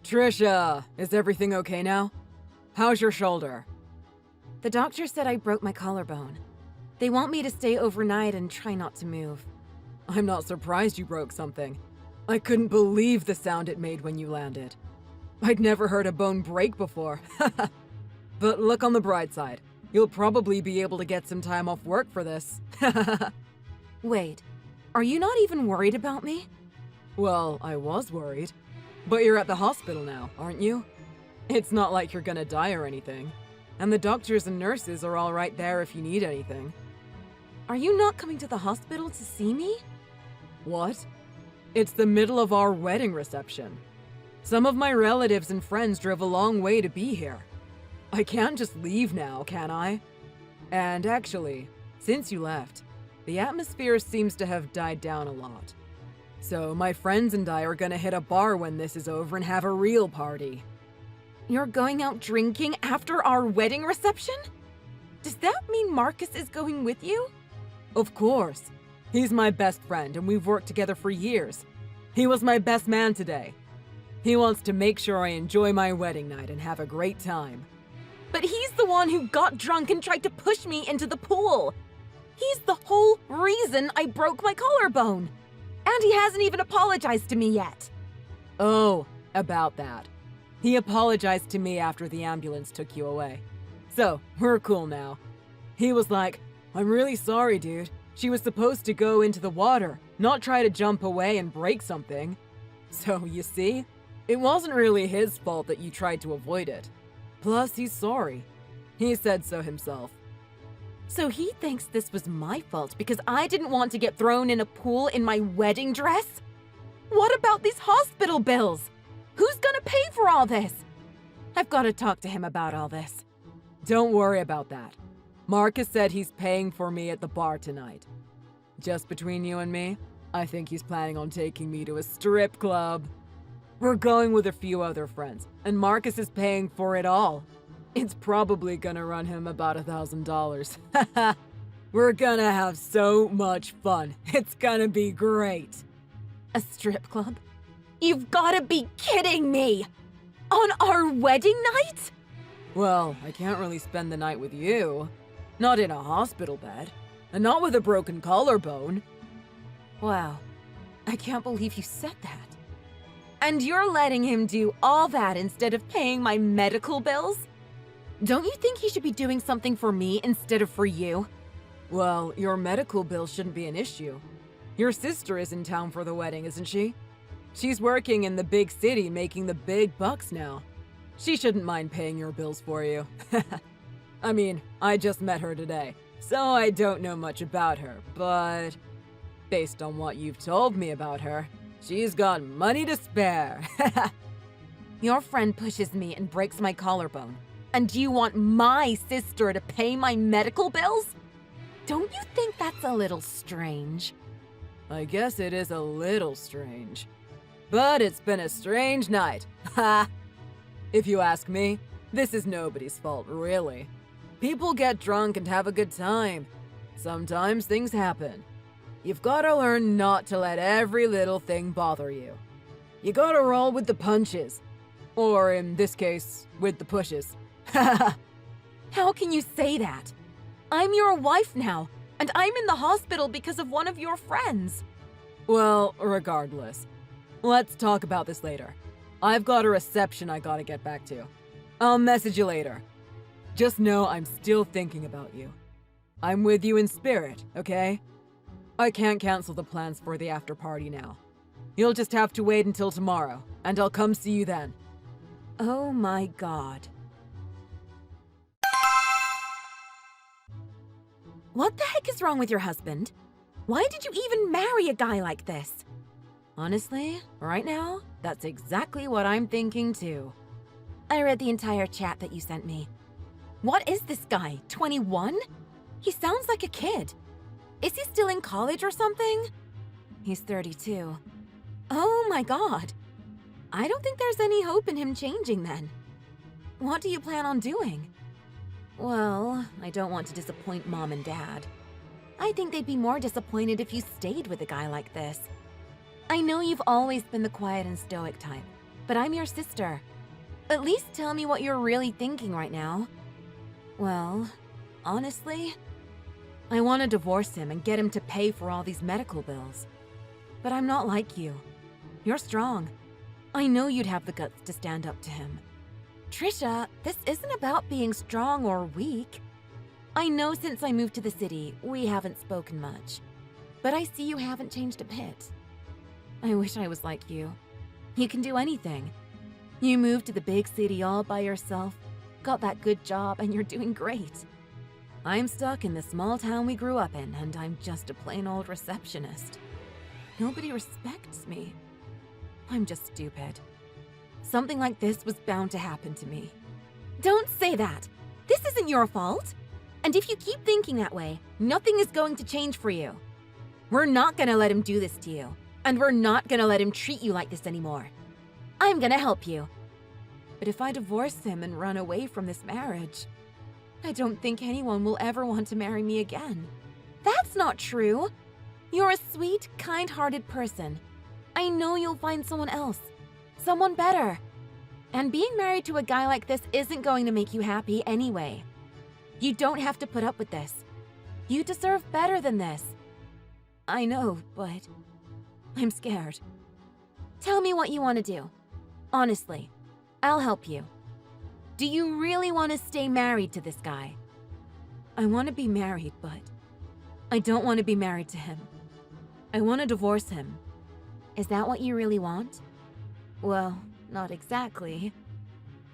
Trisha, is everything okay now? How's your shoulder? The doctor said I broke my collarbone. They want me to stay overnight and try not to move. I'm not surprised you broke something. I couldn't believe the sound it made when you landed. I'd never heard a bone break before. But look on the bright side. You'll probably be able to get some time off work for this. Wait, are you not even worried about me? Well, I was worried. But you're at the hospital now, aren't you? It's not like you're gonna die or anything. And the doctors and nurses are all right there if you need anything. Are you not coming to the hospital to see me? What? It's the middle of our wedding reception. Some of my relatives and friends drove a long way to be here. I can't just leave now, can I? And actually, since you left, the atmosphere seems to have died down a lot. So my friends and I are gonna hit a bar when this is over and have a real party. You're going out drinking after our wedding reception? Does that mean Marcus is going with you? Of course. He's my best friend and we've worked together for years. He was my best man today. He wants to make sure I enjoy my wedding night and have a great time. But he's the one who got drunk and tried to push me into the pool. He's the whole reason I broke my collarbone. And he hasn't even apologized to me yet. Oh, about that. He apologized to me after the ambulance took you away. So, we're cool now. He was like, "I'm really sorry, dude. She was supposed to go into the water, not try to jump away and break something." So, you see? It wasn't really his fault that you tried to avoid it. Plus, he's sorry. He said so himself. So he thinks this was my fault because I didn't want to get thrown in a pool in my wedding dress? What about these hospital bills? Who's gonna pay for all this? I've got to talk to him about all this. Don't worry about that. Marcus said he's paying for me at the bar tonight. Just between you and me, I think he's planning on taking me to a strip club. We're going with a few other friends, and Marcus is paying for it all. It's probably gonna run him about $1,000. We're gonna have so much fun. It's gonna be great. A strip club? You've gotta be kidding me! On our wedding night? Well, I can't really spend the night with you. Not in a hospital bed. And not with a broken collarbone. Wow. I can't believe you said that. And you're letting him do all that instead of paying my medical bills? Don't you think he should be doing something for me instead of for you? Well, your medical bill shouldn't be an issue. Your sister is in town for the wedding, isn't she? She's working in the big city making the big bucks now. She shouldn't mind paying your bills for you. I mean, I just met her today, so I don't know much about her, but based on what you've told me about her, she's got money to spare. Your friend pushes me and breaks my collarbone. And you want my sister to pay my medical bills? Don't you think that's a little strange? I guess it is a little strange. But it's been a strange night. Ha! If you ask me, this is nobody's fault, really. People get drunk and have a good time. Sometimes things happen. You've gotta learn not to let every little thing bother you. You gotta roll with the punches. Or in this case, with the pushes. How can you say that? I'm your wife now, and I'm in the hospital because of one of your friends. Well, regardless. Let's talk about this later. I've got a reception I gotta get back to. I'll message you later. Just know I'm still thinking about you. I'm with you in spirit, okay? I can't cancel the plans for the after party now. You'll just have to wait until tomorrow, and I'll come see you then. Oh my God. What the heck is wrong with your husband? Why did you even marry a guy like this? Honestly, right now, that's exactly what I'm thinking too. I read the entire chat that you sent me. What is this guy, 21? He sounds like a kid. Is he still in college or something? He's 32. Oh my God. I don't think there's any hope in him changing then. What do you plan on doing? Well, I don't want to disappoint Mom and Dad. I think they'd be more disappointed if you stayed with a guy like this. I know you've always been the quiet and stoic type, but I'm your sister. At least tell me what you're really thinking right now. Well, honestly, I want to divorce him and get him to pay for all these medical bills. But I'm not like you. You're strong. I know you'd have the guts to stand up to him. Trisha, this isn't about being strong or weak. I know since I moved to the city, we haven't spoken much. But I see you haven't changed a bit. I wish I was like you. You can do anything. You moved to the big city all by yourself, got that good job, and you're doing great. I'm stuck in the small town we grew up in, and I'm just a plain old receptionist. Nobody respects me. I'm just stupid. Something like this was bound to happen to me. Don't say that! This isn't your fault! And if you keep thinking that way, nothing is going to change for you. We're not gonna let him do this to you, and we're not gonna let him treat you like this anymore. I'm gonna help you. But if I divorce him and run away from this marriage, I don't think anyone will ever want to marry me again. That's not true. You're a sweet, kind-hearted person. I know you'll find someone else, someone better. And being married to a guy like this isn't going to make you happy anyway. You don't have to put up with this. You deserve better than this. I know, but I'm scared. Tell me what you want to do. Honestly, I'll help you. Do you really want to stay married to this guy? I want to be married, but I don't want to be married to him. I want to divorce him. Is that what you really want? Well, not exactly.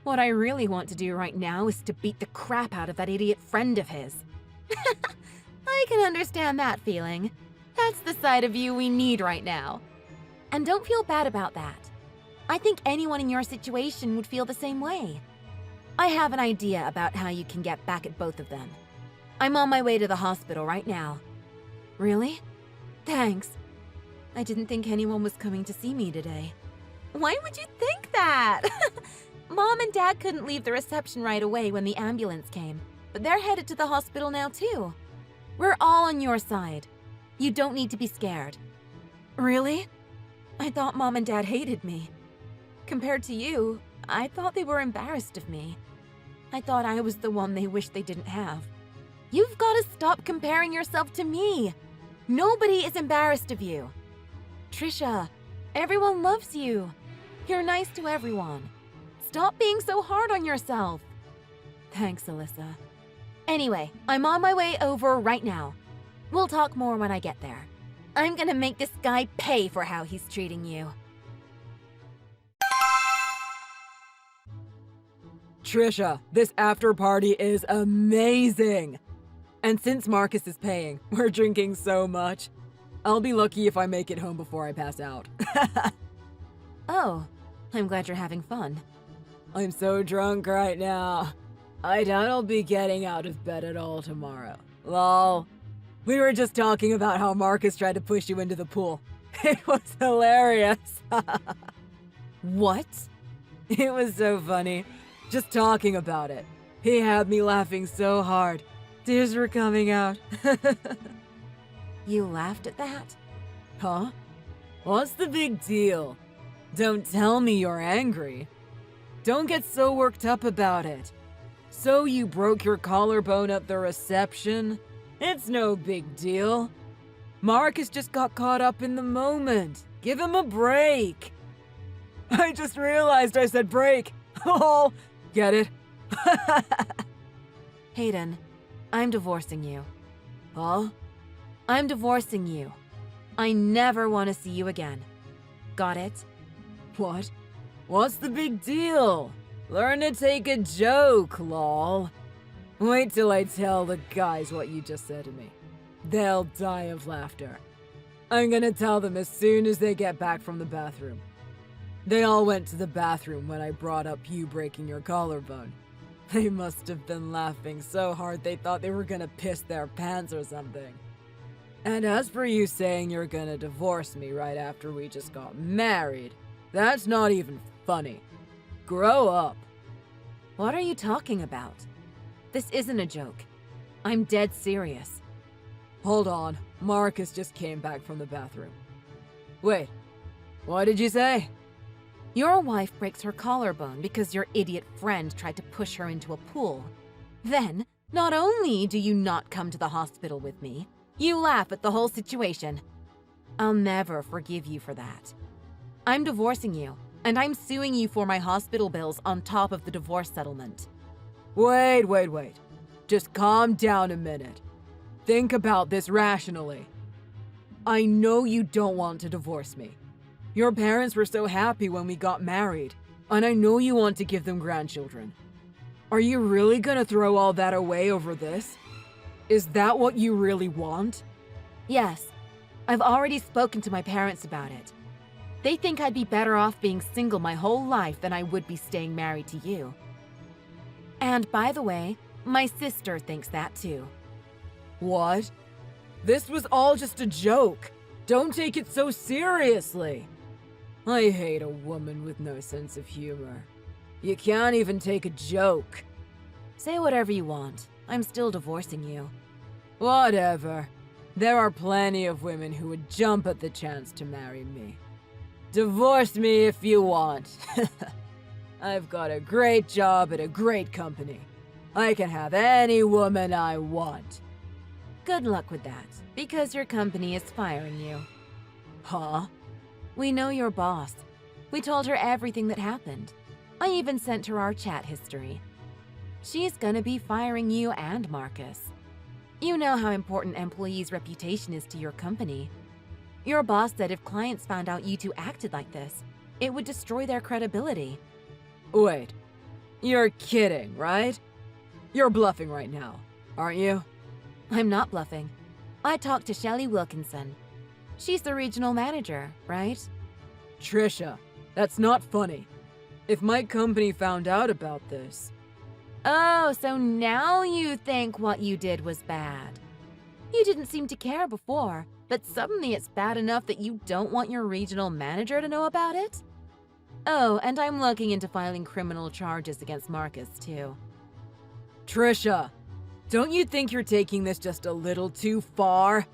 What I really want to do right now is to beat the crap out of that idiot friend of his. I can understand that feeling. That's the side of you we need right now. And don't feel bad about that. I think anyone in your situation would feel the same way. I have an idea about how you can get back at both of them. I'm on my way to the hospital right now. Really? Thanks. I didn't think anyone was coming to see me today. Why would you think that? Mom and Dad couldn't leave the reception right away when the ambulance came, but they're headed to the hospital now too. We're all on your side. You don't need to be scared. Really? I thought Mom and Dad hated me. Compared to you, I thought they were embarrassed of me. I thought I was the one they wished they didn't have. You've got to stop comparing yourself to me. Nobody is embarrassed of you. Trisha, everyone loves you. You're nice to everyone. Stop being so hard on yourself. Thanks, Alyssa. Anyway, I'm on my way over right now. We'll talk more when I get there. I'm gonna make this guy pay for how he's treating you. Trisha, this after party is amazing! And since Marcus is paying, we're drinking so much. I'll be lucky if I make it home before I pass out. Oh, I'm glad you're having fun. I'm so drunk right now. I doubt I'll be getting out of bed at all tomorrow. Lol. We were just talking about how Marcus tried to push you into the pool. It was hilarious. What? It was so funny. Just talking about it. He had me laughing so hard. Tears were coming out. You laughed at that? Huh? What's the big deal? Don't tell me you're angry. Don't get so worked up about it. So you broke your collarbone at the reception? It's no big deal. Marcus just got caught up in the moment. Give him a break. I just realized I said break. Oh, get it? Hayden, I'm divorcing you. Huh? I'm divorcing you. I never want to see you again. Got it? What? What's the big deal? Learn to take a joke, lol. Wait till I tell the guys what you just said to me. They'll die of laughter. I'm gonna tell them as soon as they get back from the bathroom. They all went to the bathroom when I brought up you breaking your collarbone. They must have been laughing so hard they thought they were gonna piss their pants or something. And as for you saying you're gonna divorce me right after we just got married, that's not even funny. Grow up. What are you talking about? This isn't a joke. I'm dead serious. Hold on, Marcus just came back from the bathroom. Wait, what did you say? Your wife breaks her collarbone because your idiot friend tried to push her into a pool. Then, not only do you not come to the hospital with me, you laugh at the whole situation. I'll never forgive you for that. I'm divorcing you, and I'm suing you for my hospital bills on top of the divorce settlement. Wait. Just calm down a minute. Think about this rationally. I know you don't want to divorce me. Your parents were so happy when we got married, and I know you want to give them grandchildren. Are you really gonna throw all that away over this? Is that what you really want? Yes, I've already spoken to my parents about it. They think I'd be better off being single my whole life than I would be staying married to you. And by the way, my sister thinks that too. What? This was all just a joke. Don't take it so seriously. I hate a woman with no sense of humor. You can't even take a joke. Say whatever you want. I'm still divorcing you. Whatever. There are plenty of women who would jump at the chance to marry me. Divorce me if you want. I've got a great job at a great company. I can have any woman I want. Good luck with that, because your company is firing you. Huh? We know your boss. We told her everything that happened. I even sent her our chat history. She's gonna be firing you and Marcus. You know how important employees' reputation is to your company. Your boss said if clients found out you two acted like this, it would destroy their credibility. Wait. You're kidding, right? You're bluffing right now, aren't you? I'm not bluffing. I talked to Shelley Wilkinson. She's the regional manager, right? Trisha, that's not funny. If my company found out about this... Oh, so now you think what you did was bad. You didn't seem to care before, but suddenly it's bad enough that you don't want your regional manager to know about it? Oh, and I'm looking into filing criminal charges against Marcus, too. Trisha, don't you think you're taking this just a little too far?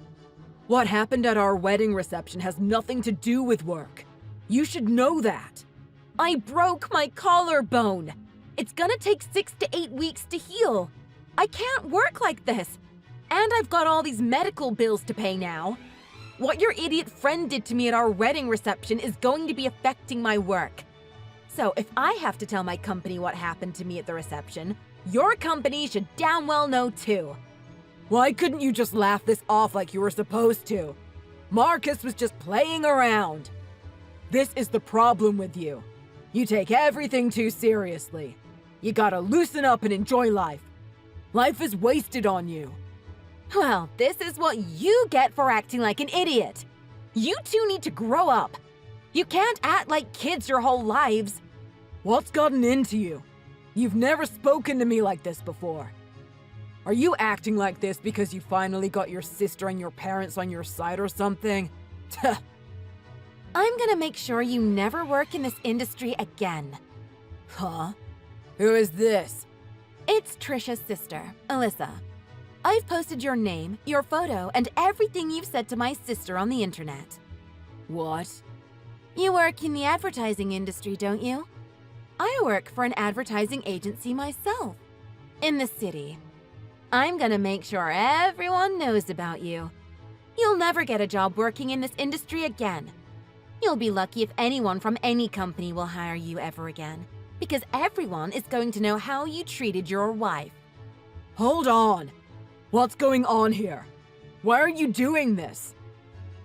What happened at our wedding reception has nothing to do with work. You should know that. I broke my collarbone. It's gonna take 6 to 8 weeks to heal. I can't work like this. And I've got all these medical bills to pay now. What your idiot friend did to me at our wedding reception is going to be affecting my work. So if I have to tell my company what happened to me at the reception, your company should damn well know too. Why couldn't you just laugh this off like you were supposed to? Marcus was just playing around. This is the problem with you. You take everything too seriously. You gotta loosen up and enjoy life. Life is wasted on you. Well, this is what you get for acting like an idiot. You two need to grow up. You can't act like kids your whole lives. What's gotten into you? You've never spoken to me like this before. Are you acting like this because you finally got your sister and your parents on your side or something? I'm gonna make sure you never work in this industry again. Huh? Who is this? It's Trisha's sister, Alyssa. I've posted your name, your photo, and everything you've said to my sister on the internet. What? You work in the advertising industry, don't you? I work for an advertising agency myself, in the city. I'm gonna make sure everyone knows about you. You'll never get a job working in this industry again. You'll be lucky if anyone from any company will hire you ever again, because everyone is going to know how you treated your wife. Hold on. What's going on here? Why are you doing this?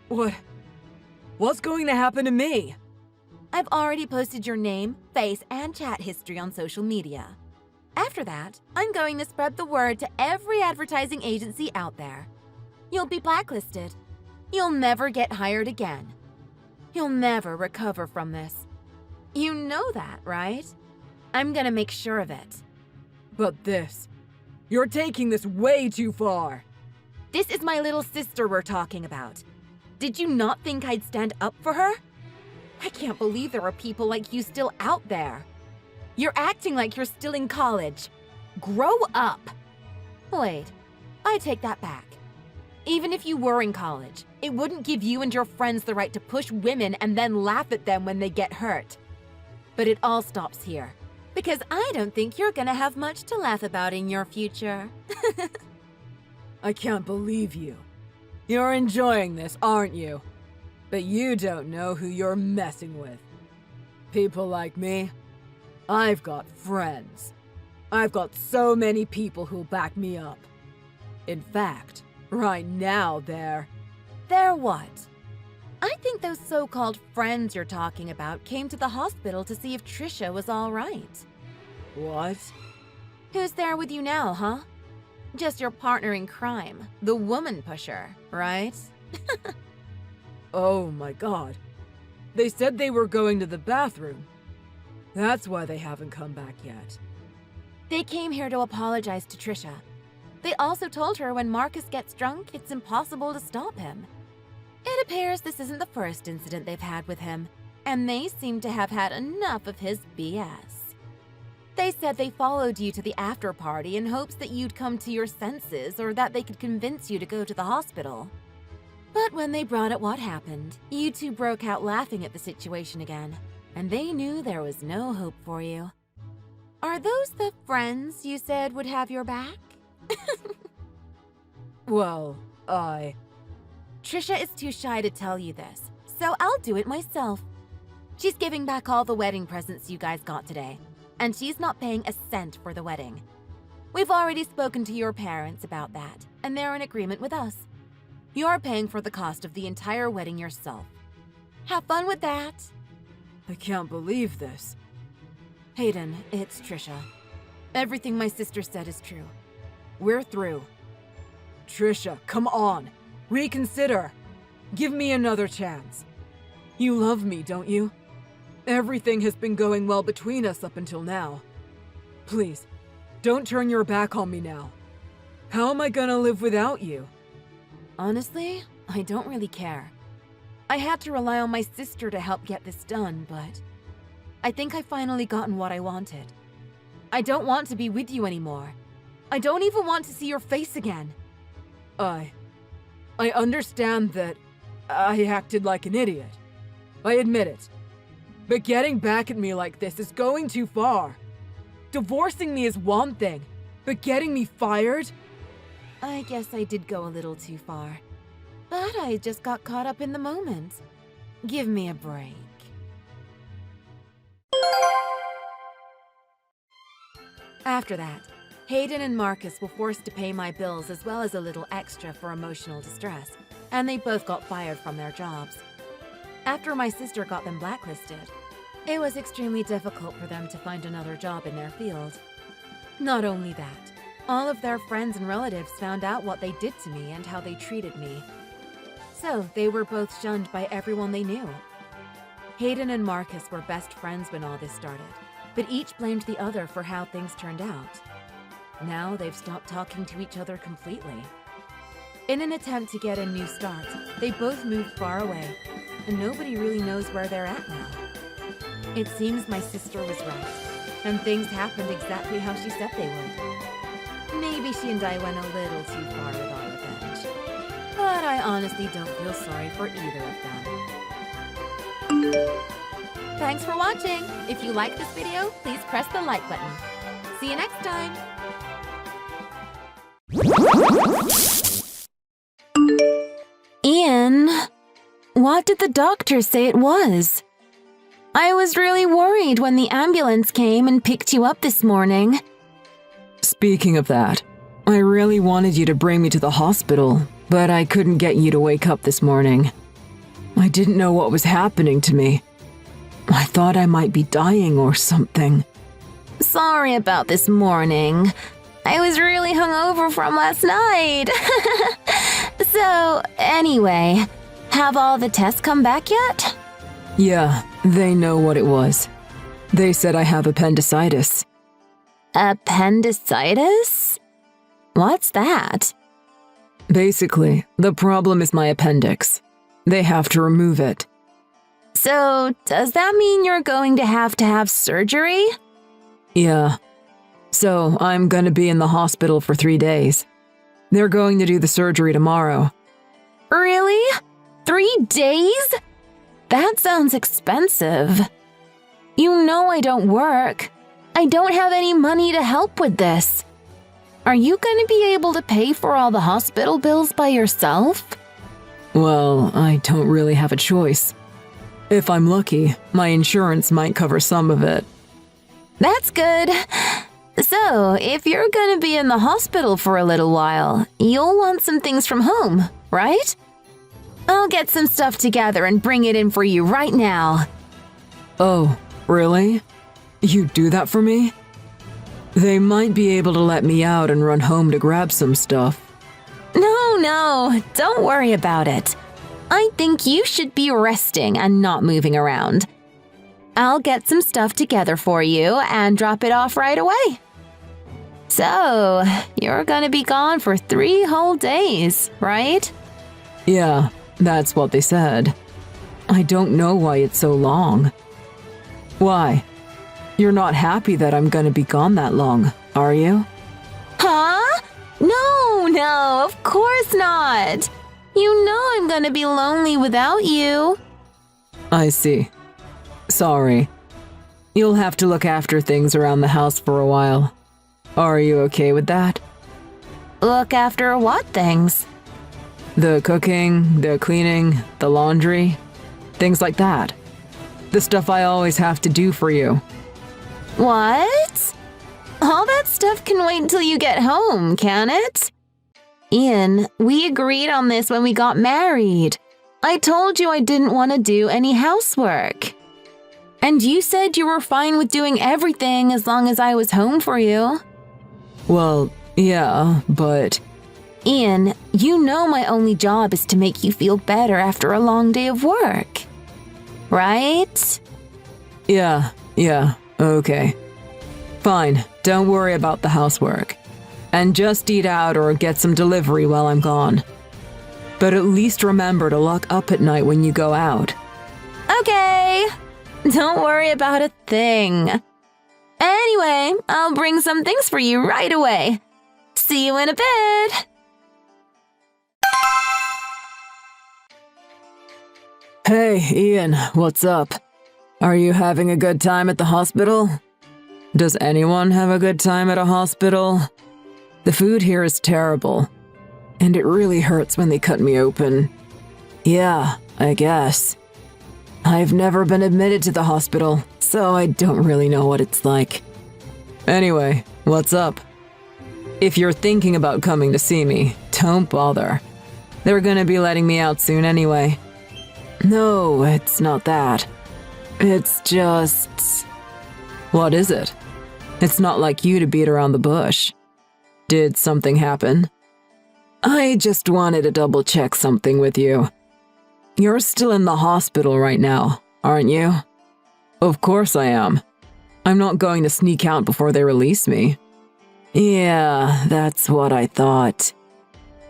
What's going to happen to me? I've already posted your name, face, and chat history on social media. After that, I'm going to spread the word to every advertising agency out there. You'll be blacklisted. You'll never get hired again. You'll never recover from this. You know that, right? I'm gonna make sure of it. But you're taking this way too far. This is my little sister we're talking about. Did you not think I'd stand up for her? I can't believe there are people like you still out there. You're acting like you're still in college. Grow up. Wait, I take that back. Even if you were in college, it wouldn't give you and your friends the right to push women and then laugh at them when they get hurt. But it all stops here, because I don't think you're gonna have much to laugh about in your future. I can't believe you. You're enjoying this, aren't you? But you don't know who you're messing with. People like me, I've got friends. I've got so many people who'll back me up. In fact, right now they're what? I think those so-called friends you're talking about came to the hospital to see if Trisha was all right. What? Who's there with you now, huh? Just your partner in crime, the woman pusher, right? Oh my god. They said they were going to the bathroom. That's why they haven't come back yet. They came here to apologize to Trisha. They also told her when Marcus gets drunk, it's impossible to stop him. It appears this isn't the first incident they've had with him, and they seem to have had enough of his BS. They said they followed you to the after party in hopes that you'd come to your senses or that they could convince you to go to the hospital. But when they brought up what happened, you two broke out laughing at the situation again, and they knew there was no hope for you. Are those the friends you said would have your back? Well, Trisha is too shy to tell you this, so I'll do it myself. She's giving back all the wedding presents you guys got today, and she's not paying a cent for the wedding. We've already spoken to your parents about that, and they're in agreement with us. You're paying for the cost of the entire wedding yourself. Have fun with that. I can't believe this. Hayden, it's Trisha. Everything my sister said is true. We're through. Trisha, come on. Reconsider. Give me another chance. You love me, don't you? Everything has been going well between us up until now. Please, don't turn your back on me now. How am I gonna live without you? Honestly, I don't really care. I had to rely on my sister to help get this done, but I think I've finally gotten what I wanted. I don't want to be with you anymore. I don't even want to see your face again. I understand that I acted like an idiot. I admit it. But getting back at me like this is going too far. Divorcing me is one thing, but getting me fired? I guess I did go a little too far. But I just got caught up in the moment. Give me a break. After that, Hayden and Marcus were forced to pay my bills as well as a little extra for emotional distress, and they both got fired from their jobs. After my sister got them blacklisted, it was extremely difficult for them to find another job in their field. Not only that, all of their friends and relatives found out what they did to me and how they treated me. So they were both shunned by everyone they knew. Hayden and Marcus were best friends when all this started, but each blamed the other for how things turned out. Now they've stopped talking to each other completely. In an attempt to get a new start, they both moved far away, and nobody really knows where they're at now. It seems my sister was right, and things happened exactly how she said they would. Maybe she and I went a little too far with our revenge. But I honestly don't feel sorry for either of them. Thanks for watching! If you like this video, please press the like button. See you next time! Ian, what did the doctor say it was? I was really worried when the ambulance came and picked you up this morning. Speaking of that, I really wanted you to bring me to the hospital, but I couldn't get you to wake up this morning. I didn't know what was happening to me. I thought I might be dying or something. Sorry about this morning. I was really hungover from last night. So, anyway, have all the tests come back yet? Yeah, they know what it was. They said I have appendicitis. Appendicitis? What's that? Basically, the problem is my appendix. They have to remove it. So, does that mean you're going to have surgery? Yeah. So, I'm gonna be in the hospital for 3 days. They're going to do the surgery tomorrow. Really? 3 days? That sounds expensive. You know I don't work. I don't have any money to help with this. Are you going to be able to pay for all the hospital bills by yourself? Well, I don't really have a choice. If I'm lucky, my insurance might cover some of it. That's good. So, if you're going to be in the hospital for a little while, you'll want some things from home, right? I'll get some stuff together and bring it in for you right now. Oh, really? You do that for me? They might be able to let me out and run home to grab some stuff. No, don't worry about it. I think you should be resting and not moving around. I'll get some stuff together for you and drop it off right away. So, you're gonna be gone for 3 whole days, right? Yeah, that's what they said. I don't know why it's so long. Why? You're not happy that I'm gonna be gone that long, are you? Huh? No, of course not. You know I'm gonna be lonely without you. I see. Sorry. You'll have to look after things around the house for a while. Are you okay with that? Look after what things? The cooking, the cleaning, the laundry, things like that. The stuff I always have to do for you. What? All that stuff can wait until you get home, can it? Ian, we agreed on this when we got married. I told you I didn't want to do any housework. And you said you were fine with doing everything as long as I was home for you. Well, yeah, but... Ian, you know my only job is to make you feel better after a long day of work. Right? Yeah, okay. Fine, don't worry about the housework. And just eat out or get some delivery while I'm gone. But at least remember to lock up at night when you go out. Okay. Don't worry about a thing. Anyway, I'll bring some things for you right away. See you in a bit. Hey, Ian, what's up? Are you having a good time at the hospital? Does anyone have a good time at a hospital? The food here is terrible, and it really hurts when they cut me open. Yeah, I guess. I've never been admitted to the hospital, so I don't really know what it's like. Anyway, what's up? If you're thinking about coming to see me, don't bother. They're gonna be letting me out soon anyway. No, it's not that. It's just... What is it? It's not like you to beat around the bush. Did something happen? I just wanted to double-check something with you. You're still in the hospital right now, aren't you? Of course I am. I'm not going to sneak out before they release me. Yeah, that's what I thought.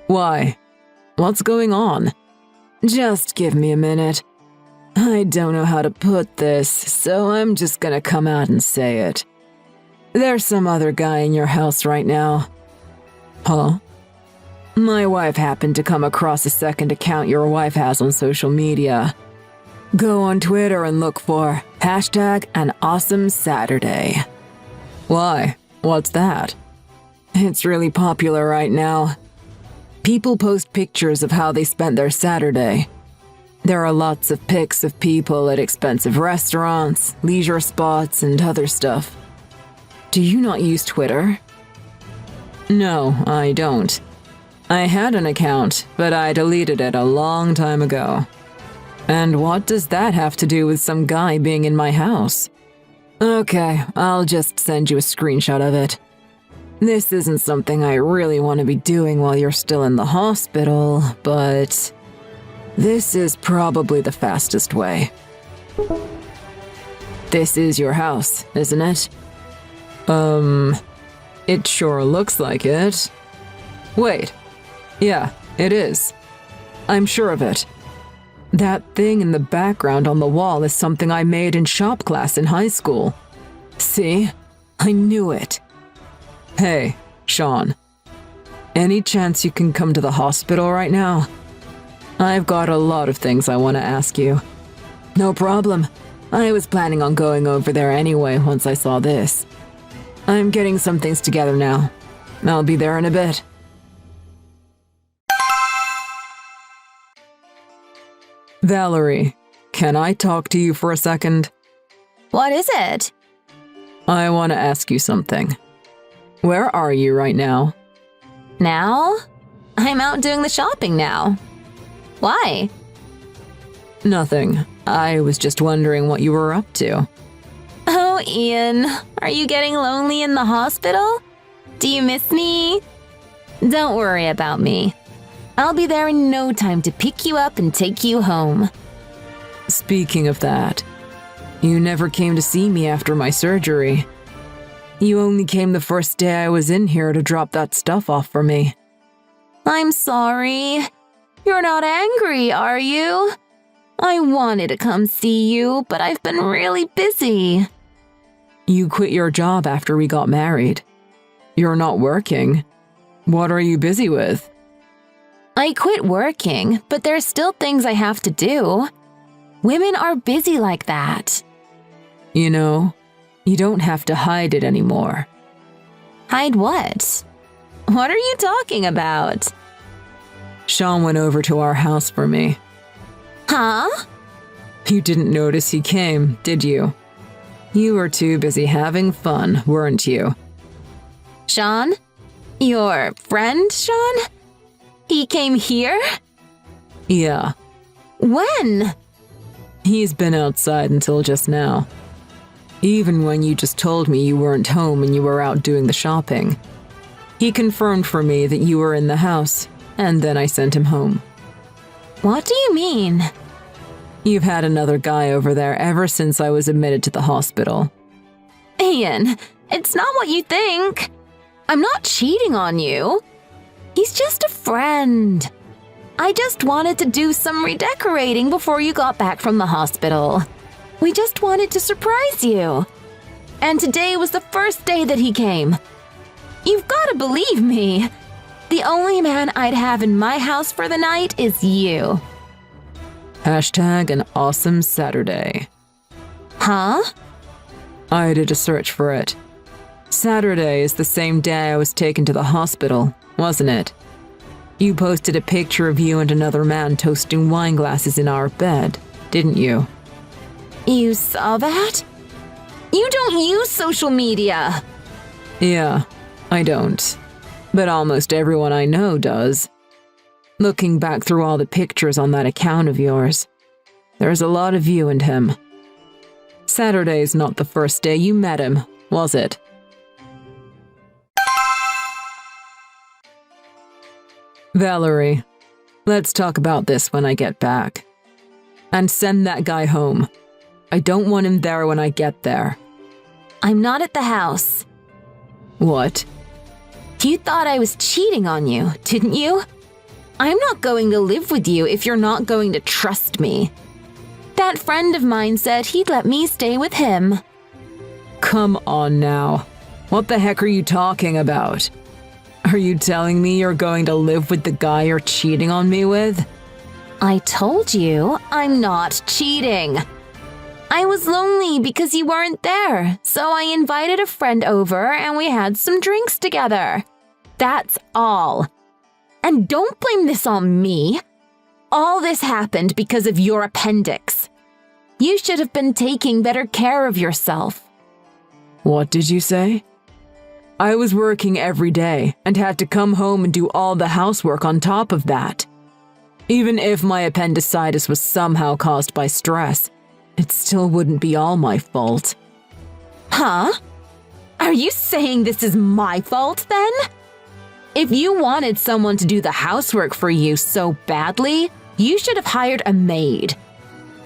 Why? What's going on? Just give me a minute. I don't know how to put this, so I'm just gonna come out and say it. There's some other guy in your house right now. Huh? My wife happened to come across a second account your wife has on social media. Go on Twitter and look for #AnAwesomeSaturday. Why? What's that? It's really popular right now. People post pictures of how they spent their Saturday. There are lots of pics of people at expensive restaurants, leisure spots, and other stuff. Do you not use Twitter? No, I don't. I had an account, but I deleted it a long time ago. And what does that have to do with some guy being in my house? Okay, I'll just send you a screenshot of it. This isn't something I really want to be doing while you're still in the hospital, but this is probably the fastest way. This is your house, isn't it? It sure looks like it. Wait. Yeah, it is. I'm sure of it. That thing in the background on the wall is something I made in shop class in high school. See? I knew it. Hey, Sean. Any chance you can come to the hospital right now? I've got a lot of things I want to ask you. No problem. I was planning on going over there anyway once I saw this. I'm getting some things together now. I'll be there in a bit. Valerie, can I talk to you for a second? What is it? I want to ask you something. Where are you right now? Now? I'm out doing the shopping now. Why? Nothing. I was just wondering what you were up to. Oh, Ian, are you getting lonely in the hospital? Do you miss me? Don't worry about me. I'll be there in no time to pick you up and take you home. Speaking of that, you never came to see me after my surgery. You only came the first day I was in here to drop that stuff off for me. I'm sorry. You're not angry, are you? I wanted to come see you, but I've been really busy. You quit your job after we got married. You're not working. What are you busy with? I quit working, but there's still things I have to do. Women are busy like that. You know, you don't have to hide it anymore. Hide what? What are you talking about? Sean went over to our house for me. Huh? You didn't notice he came, did you? You were too busy having fun, weren't you? Sean? Your friend, Sean? He came here? Yeah. When? He's been outside until just now. Even when you just told me you weren't home and you were out doing the shopping. He confirmed for me that you were in the house, and then I sent him home. What do you mean? You've had another guy over there ever since I was admitted to the hospital. Ian, it's not what you think. I'm not cheating on you. He's just a friend. I just wanted to do some redecorating before you got back from the hospital. We just wanted to surprise you. And today was the first day that he came. You've got to believe me. The only man I'd have in my house for the night is you. Hashtag an awesome Saturday. Huh? I did a search for it. Saturday is the same day I was taken to the hospital, wasn't it? You posted a picture of you and another man toasting wine glasses in our bed, didn't you? You saw that? You don't use social media. Yeah, I don't. But almost everyone I know does. Looking back through all the pictures on that account of yours, there's a lot of you and him. Saturday's not the first day you met him, was it? Valerie, let's talk about this when I get back. And send that guy home. I don't want him there when I get there. I'm not at the house. What? You thought I was cheating on you, didn't you? I'm not going to live with you if you're not going to trust me. That friend of mine said he'd let me stay with him. Come on now. What the heck are you talking about? Are you telling me you're going to live with the guy you're cheating on me with? I told you I'm not cheating. I was lonely because you weren't there, so I invited a friend over and we had some drinks together. That's all. And don't blame this on me. All this happened because of your appendix. You should have been taking better care of yourself. What did you say? I was working every day and had to come home and do all the housework on top of that. Even if my appendicitis was somehow caused by stress, it still wouldn't be all my fault. Huh? Are you saying this is my fault then? If you wanted someone to do the housework for you so badly, you should have hired a maid.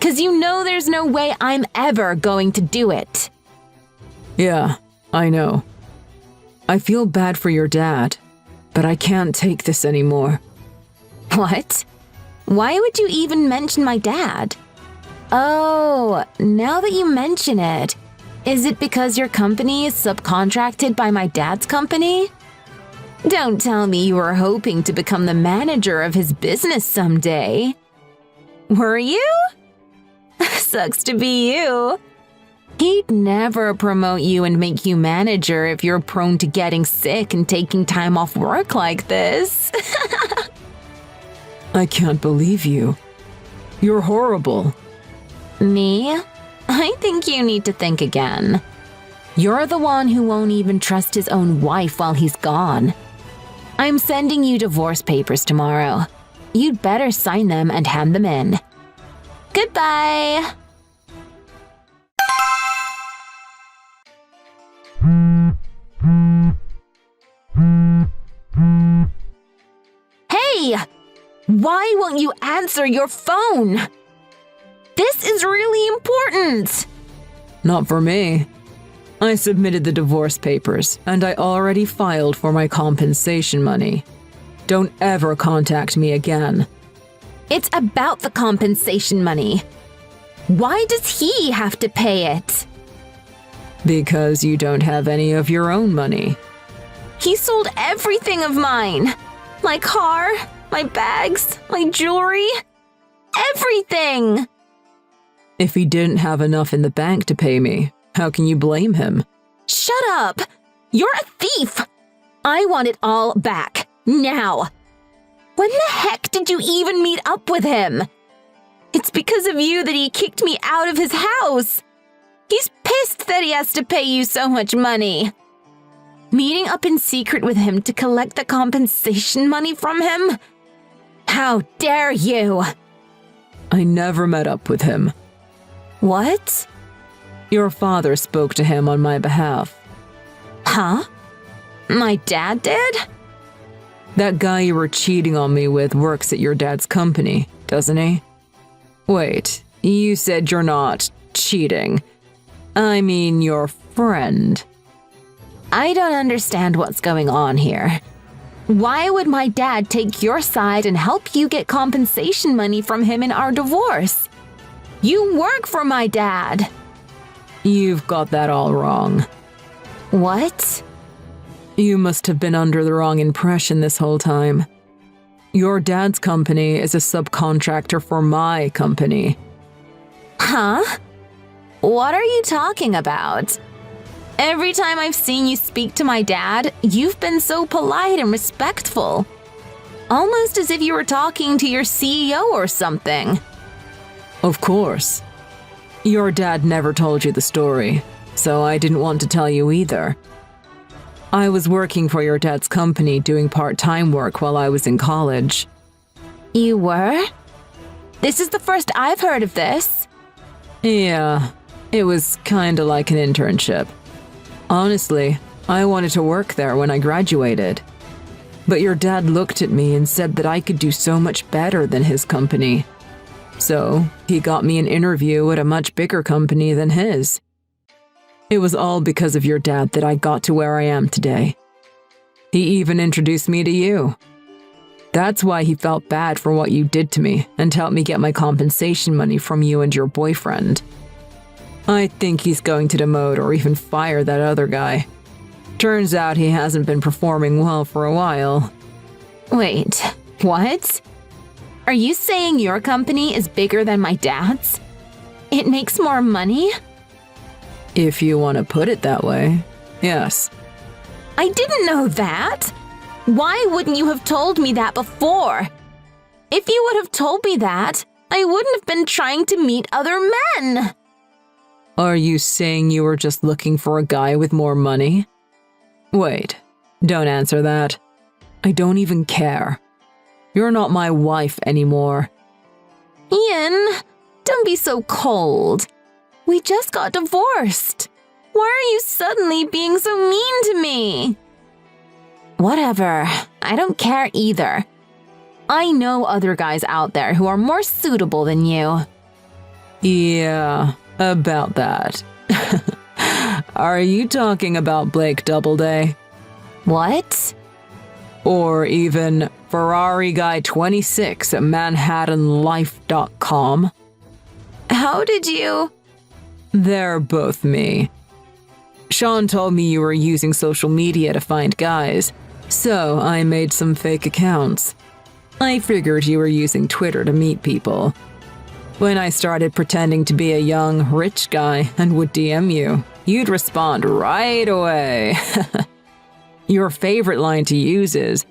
'Cause you know there's no way I'm ever going to do it. Yeah, I know. I feel bad for your dad, but I can't take this anymore. What? Why would you even mention my dad? Oh, now that you mention it, is it because your company is subcontracted by my dad's company? Don't tell me you were hoping to become the manager of his business someday. Were you? Sucks to be you. He'd never promote you and make you manager if you're prone to getting sick and taking time off work like this. I can't believe you. You're horrible. Me? I think you need to think again. You're the one who won't even trust his own wife while he's gone. I'm sending you divorce papers tomorrow. You'd better sign them and hand them in. Goodbye! Hey! Why won't you answer your phone? This is really important! Not for me. I submitted the divorce papers, and I already filed for my compensation money. Don't ever contact me again. It's about the compensation money. Why does he have to pay it? Because you don't have any of your own money. He sold everything of mine. My car, my bags, my jewelry. Everything! If he didn't have enough in the bank to pay me, how can you blame him? Shut up! You're a thief! I want it all back, now! When the heck did you even meet up with him? It's because of you that he kicked me out of his house! He's pissed that he has to pay you so much money. Meeting up in secret with him to collect the compensation money from him? How dare you! I never met up with him. What? Your father spoke to him on my behalf. Huh? My dad did? That guy you were cheating on me with works at your dad's company, doesn't he? Wait, you said you're not cheating. I mean your friend. I don't understand what's going on here. Why would my dad take your side and help you get compensation money from him in our divorce? You work for my dad. You've got that all wrong. What? You must have been under the wrong impression this whole time. Your dad's company is a subcontractor for my company. Huh? What are you talking about? Every time I've seen you speak to my dad, you've been so polite and respectful. Almost as if you were talking to your CEO or something. Of course. Your dad never told you the story, so I didn't want to tell you either. I was working for your dad's company doing part-time work while I was in college. You were? This is the first I've heard of this. Yeah, it was kinda like an internship. Honestly, I wanted to work there when I graduated. But your dad looked at me and said that I could do so much better than his company. So, he got me an interview at a much bigger company than his. It was all because of your dad that I got to where I am today. He even introduced me to you. That's why he felt bad for what you did to me and helped me get my compensation money from you and your boyfriend. I think he's going to demote or even fire that other guy. Turns out he hasn't been performing well for a while. Wait, what? Are you saying your company is bigger than my dad's? It makes more money? If you want to put it that way, yes. I didn't know that. Why wouldn't you have told me that before? If you would have told me that, I wouldn't have been trying to meet other men. Are you saying you were just looking for a guy with more money? Wait, don't answer that. I don't even care. You're not my wife anymore. Ian, don't be so cold. We just got divorced. Why are you suddenly being so mean to me? Whatever, I don't care either. I know other guys out there who are more suitable than you. Yeah, about that. Are you talking about Blake Doubleday? What? Or even Ferrari Guy 26 at ManhattanLife.com? How did you? They're both me. Sean told me you were using social media to find guys, so I made some fake accounts. I figured you were using Twitter to meet people. When I started pretending to be a young, rich guy and would DM you, you'd respond right away. Your favorite line to use is,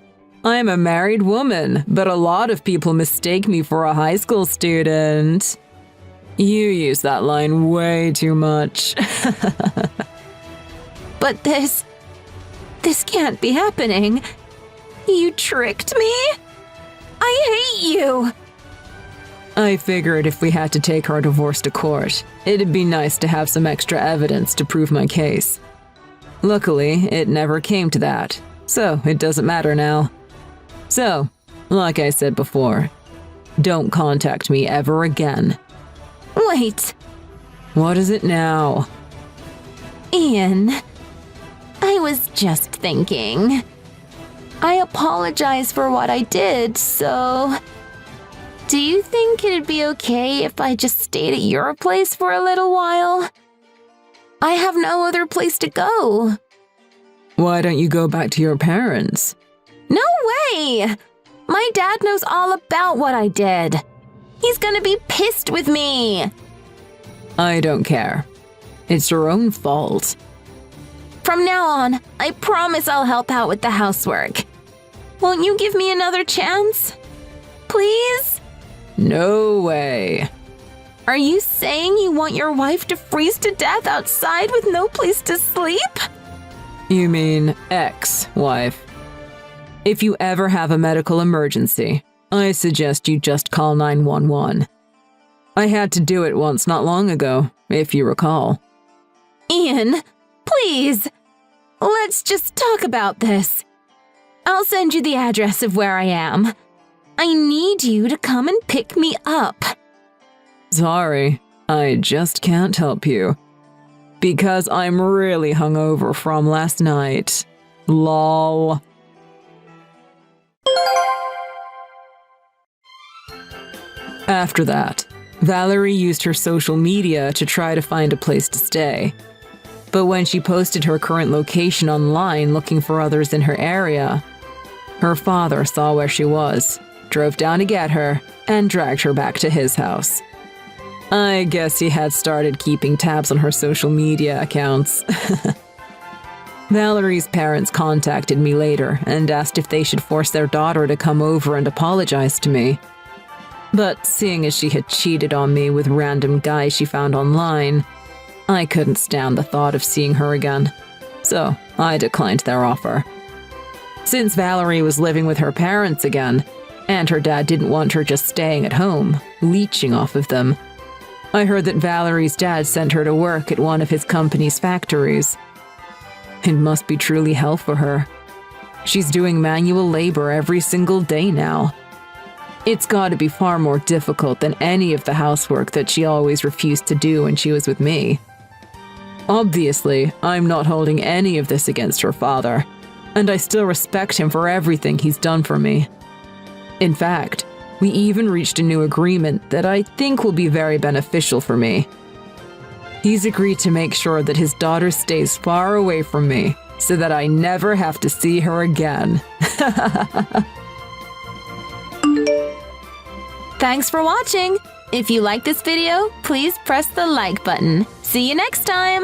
"I'm a married woman, but a lot of people mistake me for a high school student." You use that line way too much. But this can't be happening. You tricked me? I hate you! I figured if we had to take our divorce to court, it'd be nice to have some extra evidence to prove my case. Luckily, it never came to that, so it doesn't matter now. So, like I said before, don't contact me ever again. Wait. What is it now? Ian, I was just thinking. I apologize for what I did, so... Do you think it'd be okay if I just stayed at your place for a little while? I have no other place to go. Why don't you go back to your parents? No way! My dad knows all about what I did. He's gonna be pissed with me. I don't care. It's your own fault. From now on, I promise I'll help out with the housework. Won't you give me another chance? Please? No way. Are you saying you want your wife to freeze to death outside with no place to sleep? You mean ex-wife. If you ever have a medical emergency, I suggest you just call 911. I had to do it once not long ago, if you recall. Ian, please, let's just talk about this. I'll send you the address of where I am. I need you to come and pick me up. Sorry, I just can't help you. Because I'm really hungover from last night. Lol. After that, Valerie used her social media to try to find a place to stay. But when she posted her current location online looking for others in her area, her father saw where she was, drove down to get her, and dragged her back to his house. I guess he had started keeping tabs on her social media accounts. Valerie's parents contacted me later and asked if they should force their daughter to come over and apologize to me. But seeing as she had cheated on me with random guys she found online, I couldn't stand the thought of seeing her again. So I declined their offer. Since Valerie was living with her parents again, and her dad didn't want her just staying at home, leeching off of them, I heard that Valerie's dad sent her to work at one of his company's factories. It must be truly hell for her. She's doing manual labor every single day now. It's got to be far more difficult than any of the housework that she always refused to do when she was with me. Obviously, I'm not holding any of this against her father, and I still respect him for everything he's done for me. In fact, we even reached a new agreement that I think will be very beneficial for me. He's agreed to make sure that his daughter stays far away from me so that I never have to see her again. Thanks for watching. If you like this video, please press the like button. See you next time.